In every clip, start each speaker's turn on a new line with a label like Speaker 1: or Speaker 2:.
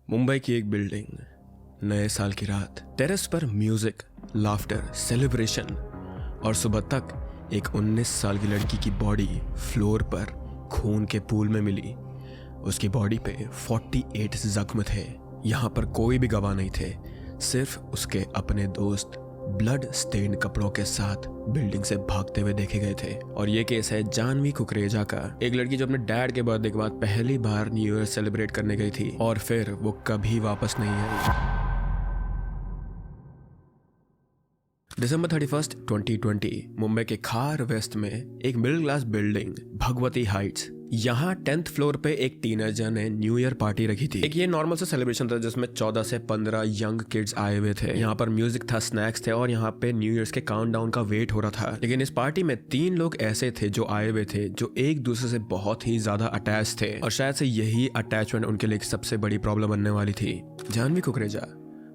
Speaker 1: मुंबई की एक बिल्डिंग, नए साल की रात, टेरेस पर म्यूजिक, लाफ्टर, सेलिब्रेशन और सुबह तक एक 19 साल की लड़की की बॉडी फ्लोर पर खून के पूल में मिली। उसकी बॉडी पे 48 जख्म थे। यहाँ पर कोई भी गवाह नहीं थे, सिर्फ उसके अपने दोस्त ब्लड स्टेन कपड़ों के साथ बिल्डिंग से भागते हुए देखे गए थे। और ये केस है जानवी कुकरेजा का, एक लड़की जो अपने डैड के बर्थडे के बाद पहली बार न्यू ईयर सेलिब्रेट करने गई थी और फिर वो कभी वापस नहीं आई। दिसंबर 31, 2020 मुंबई के खार वेस्ट में एक middle class building Bhagwati Heights, यहाँ 10th फ्लोर पे एक टीनेजर ने न्यू ईयर पार्टी रखी थी। एक ये नॉर्मल सा सेलिब्रेशन था जिसमें 14 से 15 यंग किड्स आए हुए थे। यहाँ पर म्यूजिक था, स्नैक्स थे और यहाँ पे न्यू ईयर के काउंटडाउन का वेट हो रहा था। लेकिन इस पार्टी में 3 लोग ऐसे थे जो आए हुए थे जो एक दूसरे से बहुत ही ज्यादा अटैच थे और शायद से यही अटैचमेंट उनके लिए एक सबसे बड़ी प्रॉब्लम बनने वाली थी। जानवी कुकरेजा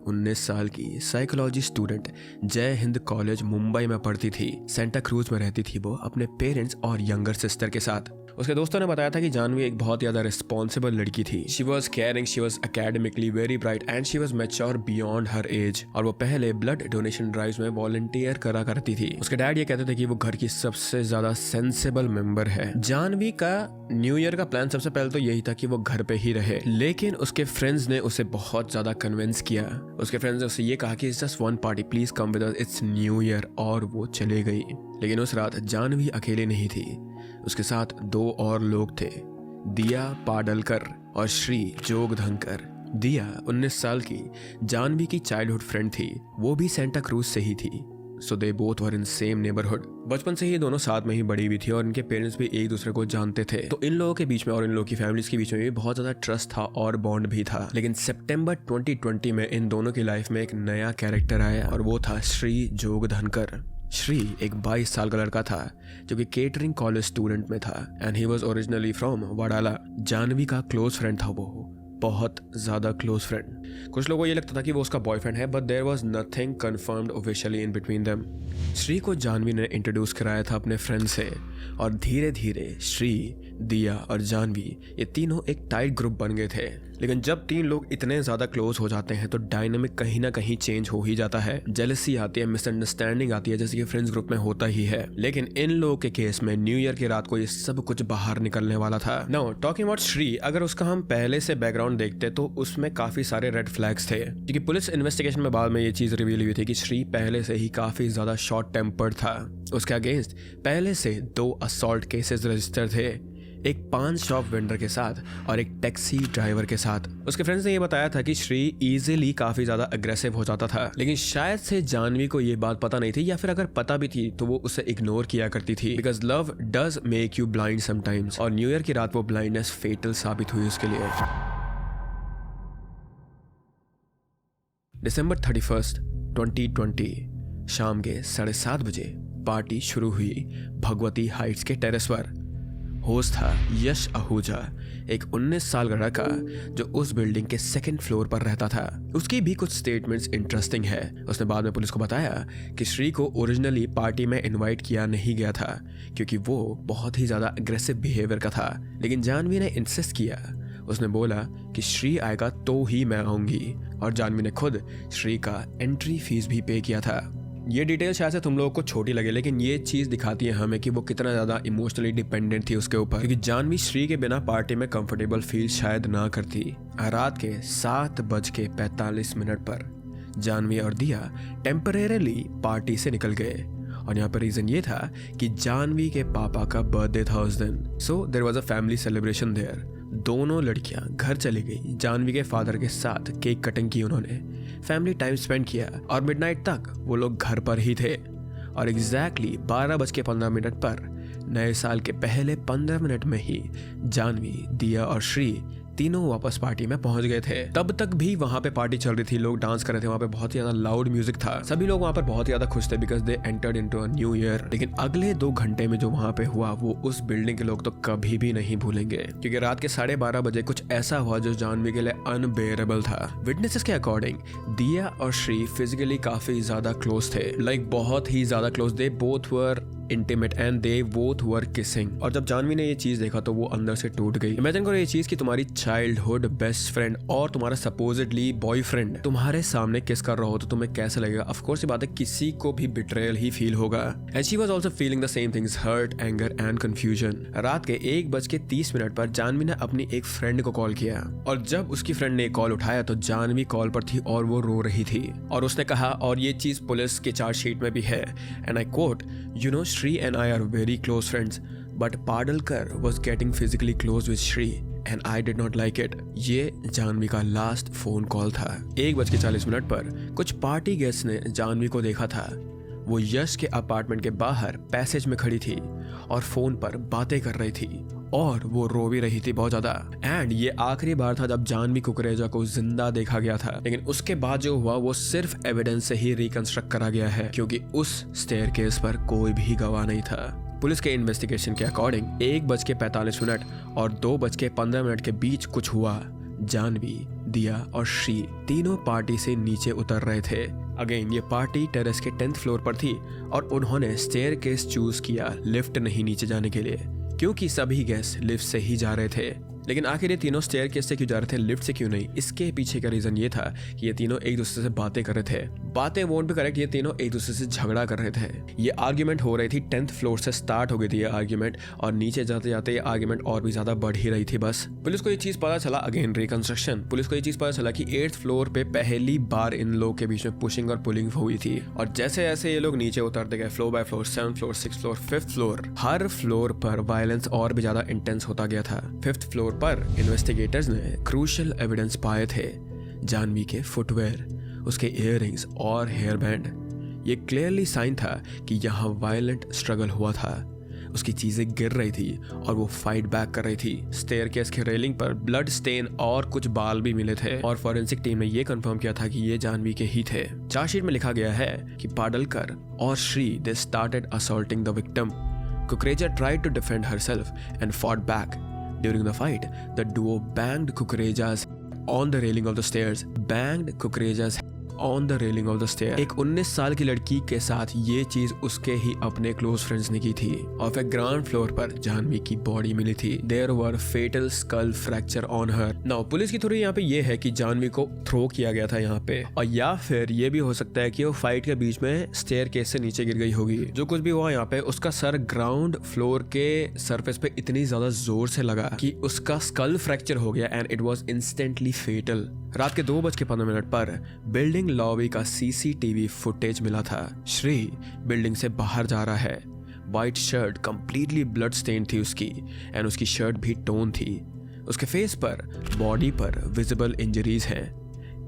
Speaker 1: 19 साल की साइकोलॉजी स्टूडेंट जय हिंद कॉलेज मुंबई में पढ़ती थी। सेंटा क्रूज में रहती थी वो अपने पेरेंट्स और यंगर सिस्टर के साथ। उसके दोस्तों ने बताया था कि जानवी एक बहुत ज्यादा रिस्पॉन्सिबल लड़की थी। She was caring, she was academically very bright and she was mature beyond her age. और वो पहले ब्लड डोनेशन ड्राइव्स में वॉलंटियर करा करती थी। उसके डैड ये कहते थे कि वो घर की सबसे ज्यादा सेंसिबल मेंबर है। जानवी का न्यू ईयर का प्लान सबसे पहले तो यही था कि वो घर पे ही रहे, लेकिन उसके फ्रेंड्स ने उसे बहुत ज्यादा कन्विंस किया। उसके फ्रेंड्स ने उसे ये कहा कि it's just one party, please come with us, it's new year, और वो चले गई। लेकिन उस रात जानवी अकेले नहीं थी, उसके साथ 2 और लोग थे, दिया पाडलकर और श्री जोगधंकर। दिया 19 साल की जानवी की चाइल्डहुड फ्रेंड थी, वो भी सेंटा क्रूज से ही थी। So they both were in same neighbourhood. बचपन से ही दोनों साथ में ही बड़ी हुई थी और इनके पेरेंट्स भी एक दूसरे को जानते थे। तो इन लोगों के बीच में और इन लोगों की फैमिलीज के बीच में भी बहुत ज्यादा ट्रस्ट था और बॉन्ड भी था। लेकिन सितंबर 2020 में इन दोनों की लाइफ में एक नया कैरेक्टर आया और वो था श्री जोगधनकर। श्री एक 22 साल का लड़का था जो कि केटरिंग कॉलेज स्टूडेंट में था and he was originally from Wadala. Janhvi का क्लोज फ्रेंड था, वो बहुत ज्यादा क्लोज फ्रेंड। कुछ लोगों को ये लगता था कि वो उसका बॉयफ्रेंड है, but there was nothing confirmed officially in between them. Shree को जानवी ने इंट्रोड्यूस कराया था अपने फ्रेंड से और धीरे धीरे श्री, दिया और जानवी ये तीनों एक टाइट ग्रुप बन गए थे। लेकिन जब 3 लोग इतने ज्यादा क्लोज हो जाते हैं तो डायनामिक कहीं ना कहीं चेंज हो ही जाता है। जेलसी आती है, मिसअंडरस्टैंडिंग आती है, जैसे कि फ्रेंड्स ग्रुप में होता ही है। लेकिन इन लोगों के केस में न्यू ईयर की रात को ये सब कुछ बाहर निकलने वाला था। नाउ टॉकिंग अबाउट श्री, अगर उसका हम पहले से बैकग्राउंड देखते तो उसमें काफी सारे रेड फ्लैग्स थे, क्योंकि पुलिस इन्वेस्टिगेशन में बाद में ये चीज रिवील हुई थी कि श्री पहले से ही काफी ज्यादा शॉर्ट टेम्पर्ड था। उसके अगेंस्ट पहले से 2 असॉल्ट केसेस रजिस्टर थे, एक पान शॉप वेंडर के साथ और एक टैक्सी ड्राइवर के साथ। उसके फ्रेंड्स ने ये बताया था कि श्री इजीली काफी ज्यादा अग्रेसिव हो जाता था, लेकिन शायद से जानवी को ये बात पता नहीं थी, या फिर अगर पता भी थी तो वो उसे इग्नोर किया करती थी, because love does make you blind sometimes. और न्यू ईयर की रात वो ब्लाइंडनेस फेटल साबित हुई उसके लिए। दिसंबर 31, 2020 शाम के 7:30 बजे पार्टी शुरू हुई भगवती हाइट्स के टेरेस पर। होस्ट था यश आहूजा, एक 19 साल का लड़का जो उस बिल्डिंग के 2nd फ्लोर पर रहता था। उसकी भी कुछ स्टेटमेंट्स इंटरेस्टिंग है। उसने बाद में पुलिस को बताया कि श्री को ओरिजिनली पार्टी में इनवाइट किया नहीं गया था क्योंकि वो बहुत ही ज़्यादा अग्रेसिव बिहेवियर का था। लेकिन जानवी ने इंसिस्ट किया, उसने बोला कि श्री आएगा तो ही मैं आऊँगी, और जानवी ने खुद श्री का एंट्री फीस भी पे किया था। ये डिटेल शायद से तुम लोगों को छोटी लगे, लेकिन ये चीज़ दिखाती है हमें कि वो कितना ज़्यादा इमोशनली डिपेंडेंट थी उसके ऊपर, क्योंकि जानवी श्री के बिना पार्टी में कंफर्टेबल फील शायद ना करती। रात के 7:45 पर जानवी और दिया टेम्परेरीली पार्टी से निकल गए और यहाँ पर रीज़न ये था कि जानवी के पापा का बर्थडे था उस दिन। So there was a family celebration there. दोनों लड़कियां घर चली गई। जानवी के फादर के साथ केक कटिंग की उन्होंने, फैमिली टाइम स्पेंड किया और मिडनाइट तक वो लोग घर पर ही थे। और एग्जैक्टली 12:15 पर नए साल के पहले 15 मिनट में ही जानवी, दिया और श्री तीनों वापस पार्टी में पहुंच गए थे। तब तक भी वहां पे पार्टी चल रही थी, लोग डांस कर रहे थे, वहां पे बहुत ही ज्यादा लाउड म्यूजिक था। सभी लोग वहां पर बहुत ही ज्यादा खुश थे because they entered into a new year. लेकिन अगले 2 घंटे में जो वहां पे हुआ वो उस बिल्डिंग के लोग तो कभी भी नहीं भूलेंगे, क्योंकि रात के 12:30 बजे कुछ ऐसा हुआ जो जानवी के लिए अनबेरेबल था। विटनेसेस के अकॉर्डिंग दिया और श्री फिजिकली काफी ज्यादा क्लोज थे, लाइक बहुत ही ज्यादा close. They both were intimate and they both were kissing. और जब जानवी ने ये चीज देखा तो वो अंदर से टूट गई। इमेजिन करो ये चीज कि तुम्हारी चाइल्डहुड बेस्ट फ्रेंड और तुम्हारा सपोजिटली बॉयफ्रेंड तुम्हारे सामने किस कर रहा हो तो तुम्हें कैसा लगेगा? ऑफ कोर्स ये बात है, किसी को भी बिट्रेयल ही फील होगा। And she was also feeling the same things, hurt, anger and confusion. रात के 1:30 पर जानवी ने अपनी एक फ्रेंड को कॉल किया और जब उसकी फ्रेंड ने कॉल उठाया तो जानवी कॉल पर थी और वो रो रही थी और उसने कहा, और ये चीज पुलिस के चार्जशीट में भी है, and I quote, you know Shri and I R very close friends but Padalkar was getting physically close with Shri and I did not like it। ये जानवी का लास्ट फोन कॉल था। 1:40 पर कुछ पार्टी गेस्ट ने जानवी को देखा था। वो यश के अपार्टमेंट के बाहर पैसेज में खड़ी थी और फोन पर बातें कर रही थी और वो रो भी रही थी बहुत ज्यादा। एंड ये आखिरी बार था जब जानवी कुकरेजा को जिंदा देखा गया था, लेकिन उसके बाद जो हुआ वो सिर्फ एविडेंस से ही रिकंस्ट्रक्ट करा गया है क्योंकि उस स्टेयरकेस पर कोई भी गवाह नहीं था। पुलिस के इन्वेस्टिगेशन के अकॉर्डिंग 1:45 और 2:15 के बीच कुछ हुआ। जानवी, दिया और श्री तीनों पार्टी से नीचे उतर रहे थे। अगेन ये पार्टी टेरेस के 10th फ्लोर पर थी और उन्होंने स्टेयरकेस चूज किया लिफ्ट नहीं नीचे जाने के लिए क्योंकि सभी गेस्ट लिफ्ट से ही जा रहे थे। लेकिन आखिर ये तीनों स्टेयरकेस से क्यों जा रहे थे, लिफ्ट से क्यों नहीं? इसके पीछे का रीजन ये था कि ये तीनों एक दूसरे से बातें कर रहे थे। बातें वोंट भी करेक्ट, ये तीनों एक दूसरे से झगड़ा कर रहे थे। ये आर्ग्यूमेंट हो रही थी, 10th फ्लोर से स्टार्ट हो गई थी ये आर्ग्यूमेंट और नीचे जाते जाते ये आर्ग्यूमेंट और भी ज्यादा बढ़ ही रही थी। बस पुलिस को ये चीज पता चला, अगेन रिकंस्ट्रक्शन, पुलिस को ये चीज पता चला कि 8th फ्लोर पे पहली बार इन लोग के बीच में पुशिंग और पुलिंग हुई थी और जैसे जैसे ये लोग नीचे उतरते गए floor by floor, 7th floor, 6th floor, 5th floor, her floor पर वायलेंस और भी ज्यादा इंटेंस होता गया था। 5th फ्लोर पर इन्वेस्टिगेटर्स ने क्रूशियल एविडेंस पाए थे, जानवी के फुटवेयर, उसके इयररिंग्स और हेयर बैंड। ये क्लियरली साइन था कि यहाँ वायलेंट स्ट्रगल हुआ था। उसकी चीजें गिर रही थी और वो फाइट बैक कर रही थी। स्टेयरकेस के रेलिंग पर ब्लड स्टेन और कुछ बाल भी मिले थे और फॉरेंसिक टीम ने ये कंफर्म किया था कि ये जानवी के ही थे। चार्जशीट में लिखा गया है कि पाडलकर और Shree they started assaulting the victim. Kukreja tried to defend herself and fought back. During the fight, the duo banged Kukureja's on the railing of the stairs. Banged Kukureja's on the railing of the stair। एक 19 साल की लड़की के साथ ये चीज उसके ही अपने क्लोज फ्रेंड्स ने की थी और फिर ग्राउंड फ्लोर पर जानवी की बॉडी मिली थी। There were fatal skull fracture on her। Now police की थ्योरी यहाँ पे ये है कि जानवी को थ्रो किया गया था यहाँ पे, और या फिर ये भी हो सकता है कि वो फाइट के बीच में स्टेयरकेस से नीचे गिर गई होगी। जो कुछ भी हुआ यहाँ पे, उसका सर ग्राउंड फ्लोर के सरफेस पे इतनी ज्यादा जोर से लगा कि उसका स्कल फ्रैक्चर हो गया and it was instantly fatal. रात के 2:15 पर बिल्डिंग लॉबी का सीसीटीवी फुटेज मिला था। श्री बिल्डिंग से बाहर जा रहा है। White shirt completely blood stain थी उसकी एंड उसकी शर्ट भी टोन थी। उसके फेस पर, बॉडी पर विजिबल इंजरीज हैं।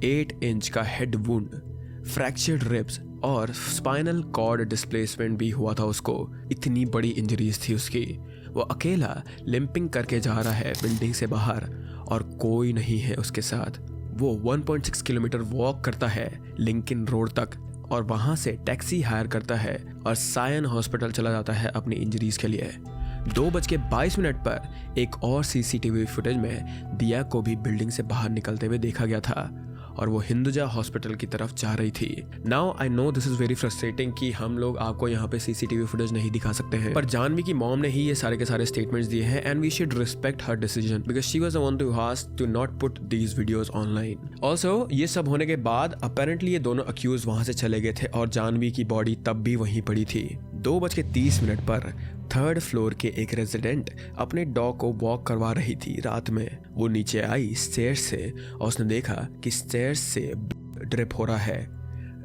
Speaker 1: 8 इंच का हेड वुंड, फ्रैक्चर्ड रिब्स और स्पाइनल कॉर्ड डिस्प्लेसमेंट भी हुआ था उसको। इतनी बड़ी इंजरीज थी उसकी। वो अकेला लिंपिंग करके जा रहा है बिल्डिंग से बाहर और कोई नहीं है उसके साथ। वो 1.6 किलोमीटर वॉक करता है लिंकन रोड तक और वहां से टैक्सी हायर करता है और सायन हॉस्पिटल चला जाता है अपनी इंजरीज के लिए। 2:22 पर एक और सीसीटीवी फुटेज में दिया को भी बिल्डिंग से बाहर निकलते हुए देखा गया था और वो हिंदुजा हॉस्पिटल की तरफ जा रही थी। Now I know this is very frustrating कि हम लोग आपको यहाँ पे सीसीटीवी फुटेज नहीं दिखा सकते हैं, पर जानवी की मॉम ने ही ये सारे के सारे स्टेटमेंट्स दिए हैं and we should respect her decision because she was the one to ask to not put these videos online. Also ये सब होने के बाद अपेरेंटली ये दोनों अक्यूज वहां से चले गए थे और जानवी की बॉडी तब भी वहीं पड़ी थी। 2:30 पर 3rd फ्लोर के एक रेजिडेंट अपने डॉग को वॉक करवा रही थी रात में। वो नीचे आई स्टेयर्स से और उसने देखा कि स्टेयर्स से ड्रिप हो रहा है,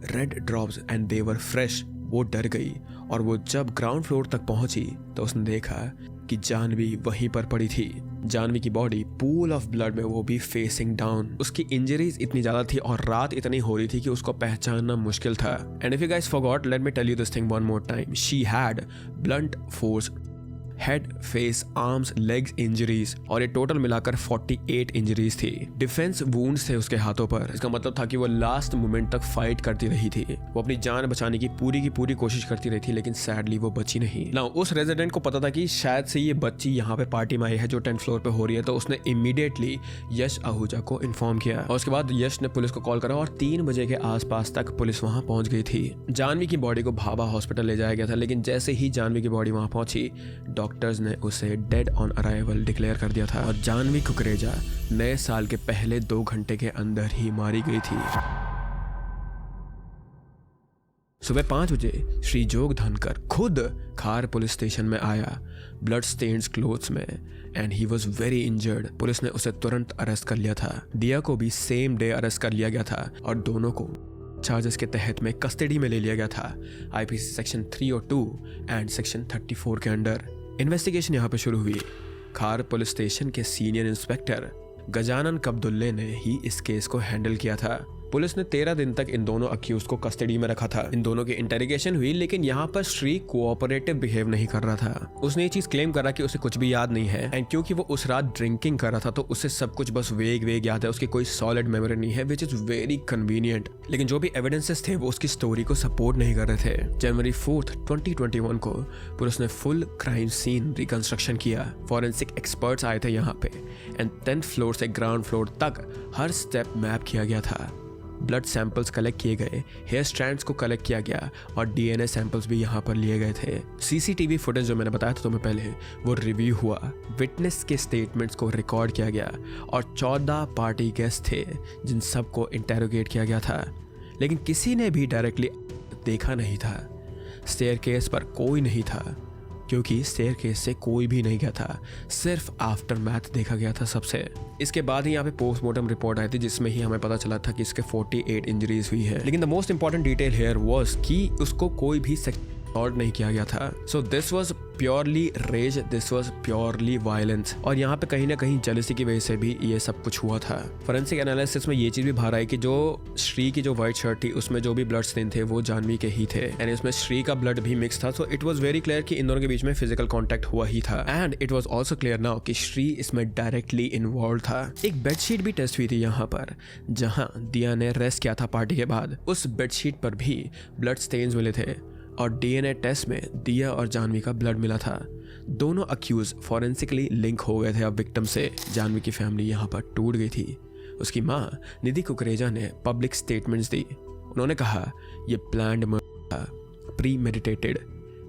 Speaker 1: red drops and they were fresh. वो डर गई और वो जब ग्राउंड फ्लोर तक पहुंची तो उसने देखा कि जानवी वहीं पर पड़ी थी। जानवी की बॉडी पूल ऑफ ब्लड में, वो भी फेसिंग डाउन। उसकी इंजरीज इतनी ज्यादा थी और रात इतनी हो रही थी कि उसको पहचानना मुश्किल था। And if you guys forgot, let me tell you this thing one more time. She had blunt force head, face, arms, legs injuries और ये टोटल मिलाकर 48 इंजरीज थी। डिफेंस वुंड्स थे उसके हाथों पर। इसका मतलब था कि वो लास्ट मोमेंट तक फाइट करती रही थी। वो अपनी जान बचाने की पूरी कोशिश करती रही थी, लेकिन सैडली वो बची नहीं। नाउ उस रेजिडेंट को पता था कि शायद से ये बच्ची यहाँ पे पार्टी में आई है जो 10th फ्लोर पे हो रही है, तो उसने इमीडिएटली यश आहूजा को इन्फॉर्म किया और उसके बाद यश ने पुलिस को कॉल करा और 3 बजे के आसपास तक पुलिस वहां पहुंच गई थी। जानवी की बॉडी को भाभा हॉस्पिटल ले जाया गया था, लेकिन जैसे ही जानवी की बॉडी वहां पहुंची डॉक्टर्स ने उसे डेड ऑन अराइवल डिक्लेयर कर दिया था और जानवी कुकरेजा नए साल के पहले 2 घंटे के अंदर ही मारी गई थी। सुबह 5 बजे श्री जोग धनकर खुद खार पुलिस स्टेशन में आया ब्लड स्टेन्ड क्लोथ्स में and he was very injured. Police ने उसे तुरंत अरेस्ट कर लिया था। दिया को भी सेम डे अरेस्ट कर लिया गया था और दोनों को चार्जेस के तहत में कस्टडी में ले लिया गया था आईपीसी सेक्शन 302 एंड सेक्शन 34 के अंडर। इन्वेस्टिगेशन यहाँ पे शुरू हुई। खार पुलिस स्टेशन के सीनियर इंस्पेक्टर गजानन कब्दुल्ले ने ही इस केस को हैंडल किया था। पुलिस ने 13 दिन तक इन दोनों अक्यूज को कस्टडी में रखा था। इन दोनों की इंटेरोगेशन हुई, लेकिन यहाँ पर श्री कोऑपरेटिव बिहेव नहीं कर रहा था। उसने ये चीज क्लेम करा कि उसे कुछ भी याद नहीं है एंड क्योंकि वो उस रात ड्रिंकिंग कर रहा था तो उसे सब कुछ बस वेग याद है, उसकी कोई सॉलिड मेमोरी नहीं है, विच इज वेरी कन्वीनियंट। लेकिन जो भी एविडेंसेस थे वो उसकी स्टोरी को सपोर्ट नहीं कर रहे थे। जनवरी 4, 2021 को पुलिस ने फुल क्राइम सीन रिकंस्ट्रक्शन किया। फॉरेंसिक एक्सपर्ट्स आए थे यहाँ पे एंड 10th फ्लोर से ग्राउंड फ्लोर तक हर स्टेप मैप किया गया था। ब्लड सैंपल्स कलेक्ट किए गए, हेयर स्ट्रैंड्स को कलेक्ट किया गया और डीएनए सैंपल्स भी यहाँ पर लिए गए थे। सीसीटीवी फुटेज जो मैंने बताया था तुम्हें पहले, वो रिव्यू हुआ। विटनेस के स्टेटमेंट्स को रिकॉर्ड किया गया और 14 पार्टी गेस्ट थे जिन सबको इंटेरोगेट किया गया था, लेकिन किसी ने भी डायरेक्टली देखा नहीं था। स्टेयरकेस पर कोई नहीं था क्योंकि स्टेयरकेस से कोई भी नहीं गया था, सिर्फ आफ्टर मैथ देखा गया था सबसे। इसके बाद ही यहाँ पे पोस्टमार्टम रिपोर्ट आई थी जिसमें ही हमें पता चला था कि इसके 48 इंजरीज हुई है। लेकिन the most important detail here was कि उसको कोई भी रिकॉर्ड नहीं किया गया था। So this was purely rage, this was purely violence और यहाँ पे कहीं ना कहीं जेलसी की वजह से भी ये सब कुछ हुआ था। फोरेंसिक एनालिसिस में ये चीज भी बाहर आई कि जो श्री की जो व्हाइट शर्ट थी उसमें जो भी ब्लड स्टेन थे वो जानवी के ही थे एंड इसमें श्री का ब्लड भी मिक्स था। So it was very clear कि इन दोनों के बीच में फिजिकल कॉन्टैक्ट हुआ ही था and it was also clear now कि श्री इसमें डायरेक्टली इन्वॉल्व था। एक बेडशीट भी टेस्ट हुई थी यहाँ पर जहाँ दिया ने रेस्ट किया था पार्टी के बाद। उस बेडशीट पर भी ब्लड स्टेन्स मिले थे और डीएनए टेस्ट में दिया और जानवी का ब्लड मिला था। दोनों अक्यूज फॉरेंसिकली लिंक हो गए थे अब विक्टिम से। जानवी की फैमिली यहाँ पर टूट गई थी। उसकी माँ निधि कुकरेजा ने पब्लिक स्टेटमेंट्स दी। उन्होंने कहा यह प्लान्ड मर्डर था, प्री मेडिटेटेड।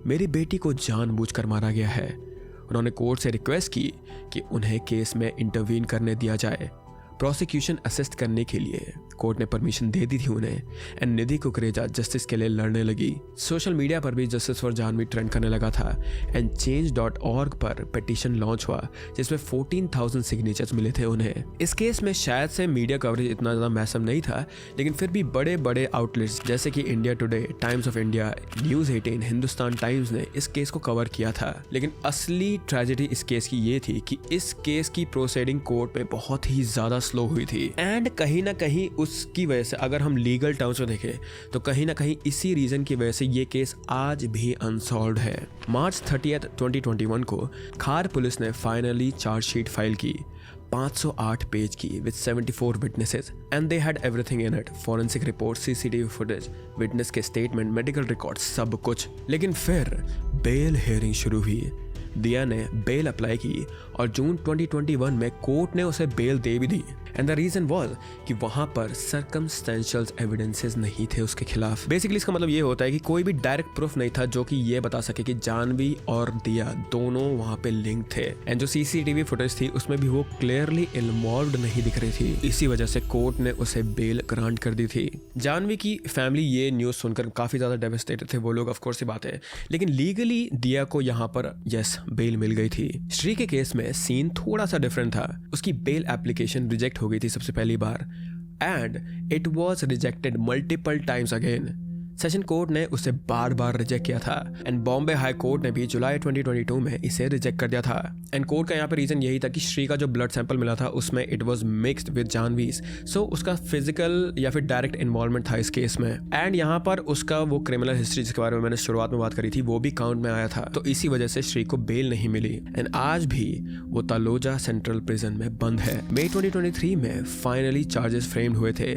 Speaker 1: मेरी बेटी को जानबूझकर मारा गया है। उन्होंने कोर्ट से रिक्वेस्ट की कि उन्हें केस में इंटरवीन करने दिया जाए। प्रोसिक्यूशन असिस्ट करने के लिए कोर्ट ने परमिशन दे दी थी उन्हें एंड निधि कुकरेजा जस्टिस के लिए लड़ने लगी। सोशल मीडिया पर भी जस्टिस फॉर जानवी ट्रेंड करने लगा था एंड change.org पर पिटीशन लॉन्च हुआ जिसमें 14,000 सिग्नेचर्स मिले थे उन्हें। इस केस में शायद से मीडिया कवरेज इतना ज़्यादा मैसिव नहीं था, लेकिन फिर भी बड़े बड़े आउटलेट्स जैसे कि India today, times of India, news 18, Hindustan times ने इस केस को कवर किया था। लेकिन असली ट्रेजेडी इस केस की ये थी कि इस केस की प्रोसीडिंग कोर्ट में बहुत ही ज़्यादा स्लो हुई थी एंड कहीं ना कहीं उसकी वजह से अगर हम लीगल टर्म्स में देखें तो कहीं ना कहीं इसी रीजन की वजह से ये केस आज भी अनसॉल्व्ड है। मार्च 30, 2021 को खार पुलिस ने फाइनली चार्जशीट फाइल की 508 पेज की with 74 witnesses and they had everything in it. Forensic report, CCTV footage, witness के स्टेटमेंट, मेडिकल रिकॉर्ड, सब कुछ। लेकिन फिर बेल हियरिंग शुरू हुई। दिया ने बेल अप्लाई की और जून 2021 में कोर्ट ने उसे बेल दे भी दी एंड द रीजन वाज कि वहां पर सर्कमस्टेंशियल एविडेंसेस नहीं थे उसके खिलाफ। बेसिकली इसका मतलब ये होता है कि कोई भी डायरेक्ट प्रूफ नहीं था जो कि ये बता सके कि जानवी और दिया दोनों वहां पे लिंक थे एंड जो सीसीटीवी फुटेज थी उसमें भी वो क्लियरली इन्वॉल्व्ड नहीं दिख रही थी। इसी वजह से कोर्ट ने उसे बेल ग्रांट कर दी थी। जानवी की फैमिली ये न्यूज सुनकर काफी ज्यादा डेवास्टेटेड थे वो लोग, ऑफ कोर्स ये बात है, लेकिन लीगली दिया को यहाँ पर यस बेल मिल गई थी। श्री के केस में सीन थोड़ा सा डिफरेंट था। उसकी बेल एप्लीकेशन रिजेक्ट हो गई थी सबसे पहली बार and it was rejected multiple times again. Session court ने उसे बार बार रिजेक्ट किया था एंड बॉम्बे हाई कोर्ट ने भी जुलाई 2022 में इसे रिजेक्ट कर दिया था एंड कोर्ट का यहाँ पे रीजन यही था कि श्री का जो ब्लड सैंपल मिला था उसमें इट वाज मिक्स्ड विद जानवीज, सो उसका फिजिकल या फिर डायरेक्ट इन्वॉल्वमेंट था इस केस में एंड यहाँ पर उसका वो क्रिमिनल हिस्ट्री जिसके बारे में मैंने शुरुआत में बात करी थी वो भी काउंट में आया था। तो इसी वजह से श्री को बेल नहीं मिली एंड आज भी वो तालोजा सेंट्रल प्रिजन में बंद है। मई 2023 में फाइनली चार्जेस फ्रेम्ड हुए थे।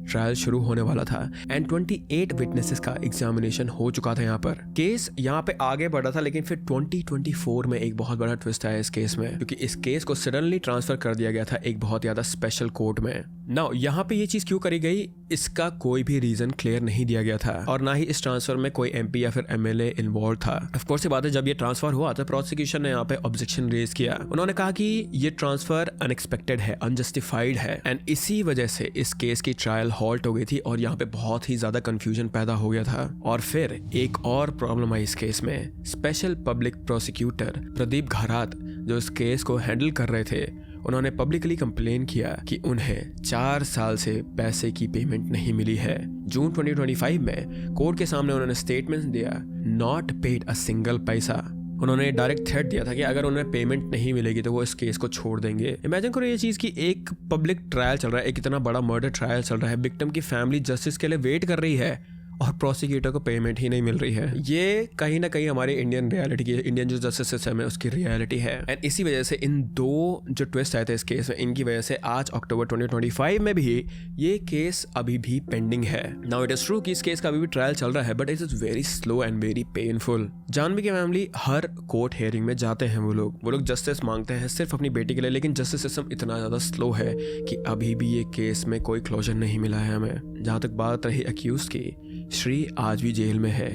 Speaker 1: ट्रायल शुरू होने वाला था एंड 28 विटनेसेस का एग्जामिनेशन हो चुका था। यहाँ पर केस यहाँ पे आगे बढ़ा था, लेकिन फिर 2024 में एक बहुत बड़ा ट्विस्ट आया इस केस में, क्योंकि इस केस को सडनली ट्रांसफर कर दिया गया था एक बहुत ज्यादा स्पेशल कोर्ट में। नाउ यहाँ पे ये चीज क्यों करी गई, इसका कोई भी रीजन क्लियर नहीं दिया गया था, और ना ही इस ट्रांसफर में कोई MP या फिर MLA इन्वॉल्व था। ऑफ कोर्स ये बात है, जब ये ट्रांसफर हुआ तो प्रोसिक्यूशन ने यहाँ पे ऑब्जेक्शन रेज किया। उन्होंने कहा कि ये ट्रांसफर अनएक्सपेक्टेड है, अनजस्टिफाइड है, एंड इसी वजह से इस केस की ट्रायल हॉल्ट हो गई थी और यहाँ पे बहुत ही ज्यादा कंफ्यूजन पैदा हो गया था। और फिर एक और प्रॉब्लम आई इस केस में। स्पेशल पब्लिक प्रोसिक्यूटर प्रदीप घरात जो इस केस को हैंडल कर रहे थे, उन्होंने पब्लिकली कंप्लेन किया कि उन्हें 4 साल से पैसे की पेमेंट नहीं मिली है। जून 2025 में कोर्ट के सामने उन्होंने स्टेटमेंट दिया, नॉट पेड अ सिंगल पैसा। उन्होंने डायरेक्ट थ्रेट दिया था कि अगर उन्हें पेमेंट नहीं मिलेगी तो वो इस केस को छोड़ देंगे। इमेजिन करो ये चीज कि एक पब्लिक ट्रायल चल रहा है, एक इतना बड़ा मर्डर ट्रायल चल रहा है, विक्टिम की फैमिली जस्टिस के लिए वेट कर रही है और प्रोसिक्यूटर को पेमेंट ही नहीं मिल रही है। ये कहीं ना कहीं हमारे इंडियन रियलिटी की, इंडियन जो जस्टिस सिस्टम है उसकी रियलिटी है। एंड इसी वजह से इन दो जो ट्विस्ट आए थे इस केस में, इनकी वजह से आज अक्टूबर 2025 में भी ये केस अभी भी पेंडिंग है। नाउ इट इज ट्रू कि इस केस का अभी भी ट्रायल चल रहा है, but it is very slow and very painful. Janhvi की फैमिली हर कोर्ट हियरिंग में जाते हैं, वो लोग जस्टिस मांगते हैं सिर्फ अपनी बेटी के लिए, लेकिन जस्टिस सिस्टम इतना ज्यादा स्लो है कि अभी भी ये केस में कोई क्लोजर नहीं मिला है हमें। जहां तक बात रही अक्यूज की, श्री आज भी जेल में है,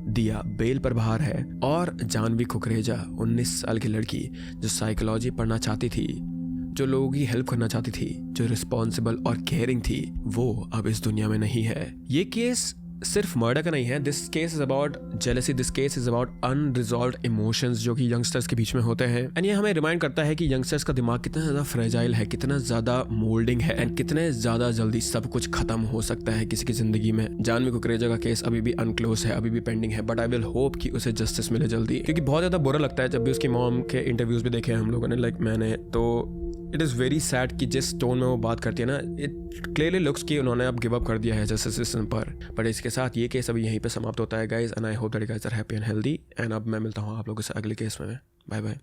Speaker 1: दिया बेल पर बाहर है, और जानवी कुकरेजा 19 साल की लड़की जो साइकोलॉजी पढ़ना चाहती थी, जो लोगों की हेल्प करना चाहती थी, जो रिस्पॉन्सिबल और केयरिंग थी, वो अब इस दुनिया में नहीं है। ये केस सिर्फ मर्डर का नहीं है, this case is about jealousy, this case is about unresolved emotions जो कि यंगस्टर्स के बीच में होते हैं। एंड ये हमें रिमाइंड करता है कि यंगस्टर्स का दिमाग कितना ज्यादा फ्रेजाइल है, कितना ज्यादा मोल्डिंग है, एंड कितने ज्यादा जल्दी सब कुछ खत्म हो सकता है किसी की जिंदगी में। जानवी कुकरेजा का केस अभी भी अनक्लोज है, अभी भी पेंडिंग है, बट आई विल होप कि उसे जस्टिस मिले जल्दी, क्योंकि बहुत ज्यादा बुरा लगता है जब भी उसकी मॉम के इंटरव्यूज भी देखे हैं हम लोगों ने, लाइक मैंने, तो इट इज़ वेरी सैड कि जिस टोन में वो बात करती है ना, इट क्लियरली लुक्स कि उन्होंने अब गिव अप कर दिया है जस्टिस सिस्टम पर। बट इसके साथ ये केस अभी यहीं पे समाप्त होता है guys, and I hope that you guys are happy and healthy. And अब मैं मिलता हूँ आप लोगों से अगले केस में। Bye bye.